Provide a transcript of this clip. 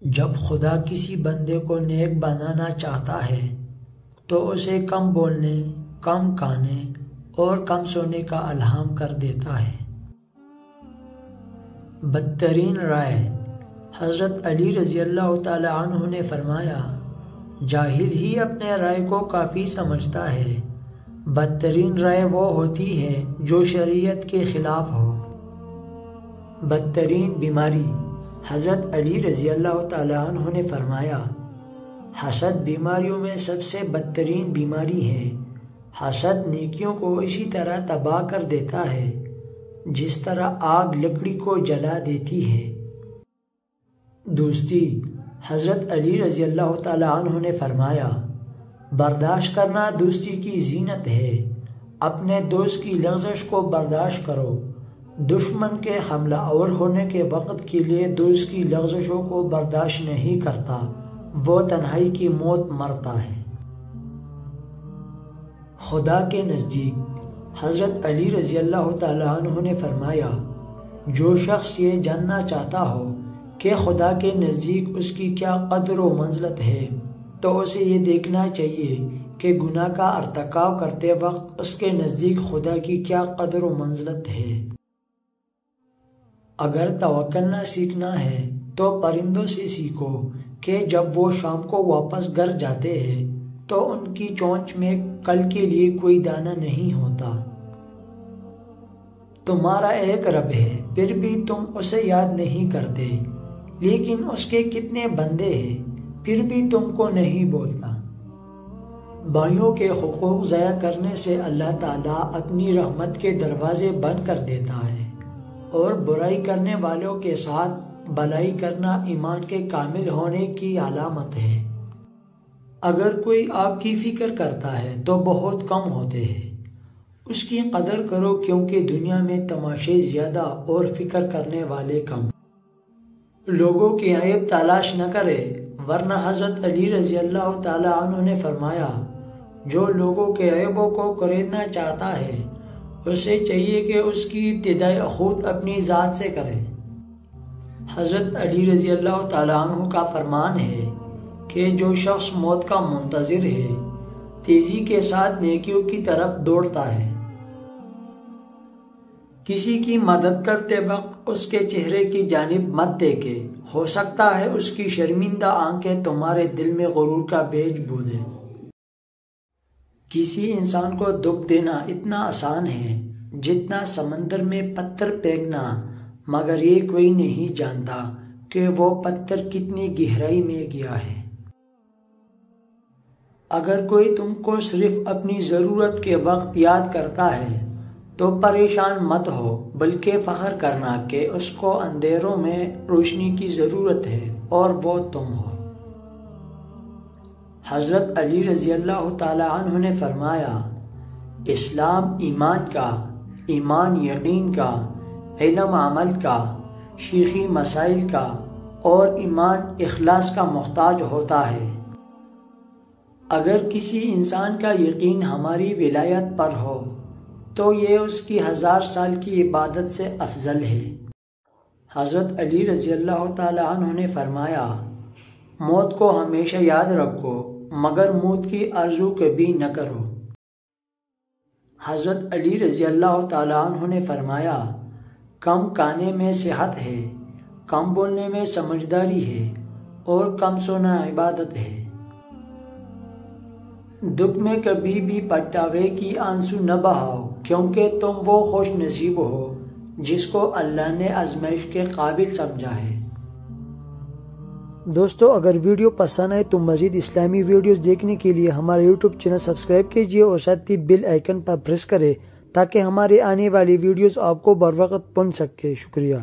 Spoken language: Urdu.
جب خدا کسی بندے کو نیک بنانا چاہتا ہے تو اسے کم بولنے، کم کھانے اور کم سونے کا الہام کر دیتا ہے۔ بدترین رائے۔ حضرت علی رضی اللہ تعالی عنہ نے فرمایا، جاہل ہی اپنے رائے کو کافی سمجھتا ہے، بدترین رائے وہ ہوتی ہے جو شریعت کے خلاف ہو۔ بدترین بیماری۔ حضرت علی رضی اللہ تعالی عنہ نے فرمایا، حسد بیماریوں میں سب سے بدترین بیماری ہے۔ حسد نیکیوں کو اسی طرح تباہ کر دیتا ہے جس طرح آگ لکڑی کو جلا دیتی ہے۔ دوستی۔ حضرت علی رضی اللہ تعالی عنہ نے فرمایا، برداشت کرنا دوستی کی زینت ہے۔ اپنے دوست کی لغزش کو برداشت کرو۔ دشمن کے حملہ آور ہونے کے وقت کے لیے دوست کی لغزشوں کو برداشت نہیں کرتا، وہ تنہائی کی موت مرتا ہے۔ خدا کے نزدیک۔ حضرت علی رضی اللہ تعالی عنہ نے فرمایا، جو شخص یہ جاننا چاہتا ہو کہ خدا کے نزدیک اس کی کیا قدر و منزلت ہے تو اسے یہ دیکھنا چاہیے کہ گناہ کا ارتکاب کرتے وقت اس کے نزدیک خدا کی کیا قدر و منزلت ہے۔ اگر توکل نہ سیکھنا ہے تو پرندوں سے سیکھو کہ جب وہ شام کو واپس گھر جاتے ہیں تو ان کی چونچ میں کل کے لیے کوئی دانہ نہیں ہوتا۔ تمہارا ایک رب ہے پھر بھی تم اسے یاد نہیں کرتے، لیکن اس کے کتنے بندے ہیں پھر بھی تم کو نہیں بولتا۔ بھائیوں کے حقوق ضائع کرنے سے اللہ تعالیٰ اپنی رحمت کے دروازے بند کر دیتا ہے، اور برائی کرنے والوں کے ساتھ بھلائی کرنا ایمان کے کامل ہونے کی علامت ہے۔ اگر کوئی آپ کی فکر کرتا ہے تو بہت کم ہوتے ہیں، اس کی قدر کرو کیونکہ دنیا میں تماشے زیادہ اور فکر کرنے والے کم۔ لوگوں کی عیب تلاش نہ کرے، ورنہ حضرت علی رضی اللہ تعالی عنہ نے فرمایا، جو لوگوں کے عیبوں کو خریدنا چاہتا ہے اسے چاہیے کہ اس کی ابتدائی خود اپنی ذات سے کرے۔ حضرت علی رضی اللہ تعالی عنہ کا فرمان ہے کہ جو شخص موت کا منتظر ہے تیزی کے ساتھ نیکیوں کی طرف دوڑتا ہے۔ کسی کی مدد کرتے وقت اس کے چہرے کی جانب مت دیکھے، ہو سکتا ہے اس کی شرمندہ آنکھیں تمہارے دل میں غرور کا بیج بو دیں۔ کسی انسان کو دکھ دینا اتنا آسان ہے جتنا سمندر میں پتھر پھینکنا، مگر یہ کوئی نہیں جانتا کہ وہ پتھر کتنی گہرائی میں گیا ہے۔ اگر کوئی تم کو صرف اپنی ضرورت کے وقت یاد کرتا ہے تو پریشان مت ہو، بلکہ فخر کرنا کہ اس کو اندھیروں میں روشنی کی ضرورت ہے اور وہ تم ہو۔ حضرت علی رضی اللہ تعالی عنہ نے فرمایا، اسلام ایمان کا، ایمان یقین کا، علم عمل کا، شیخی مسائل کا اور ایمان اخلاص کا محتاج ہوتا ہے۔ اگر کسی انسان کا یقین ہماری ولایت پر ہو تو یہ اس کی 1000 سال کی عبادت سے افضل ہے۔ حضرت علی رضی اللہ تعالی عنہ نے فرمایا، موت کو ہمیشہ یاد رکھو مگر موت کی آرزو کبھی نہ کرو۔ حضرت علی رضی اللہ تعالی عنہ نے فرمایا، کم کھانے میں صحت ہے، کم بولنے میں سمجھداری ہے اور کم سونا عبادت ہے۔ دکھ میں کبھی بھی پچھتاوے کی آنسو نہ بہاؤ کیونکہ تم وہ خوش نصیب ہو جس کو اللہ نے آزمائش کے قابل سمجھا ہے۔ دوستو، اگر ویڈیو پسند آئے تو مزید اسلامی ویڈیوز دیکھنے کے لیے ہمارے یوٹیوب چینل سبسکرائب کیجیے اور ساتھ ہی بیل آئیکن پر پریس کریں تاکہ ہمارے آنے والی ویڈیوز آپ کو بر وقت پہنچ سکے۔ شکریہ۔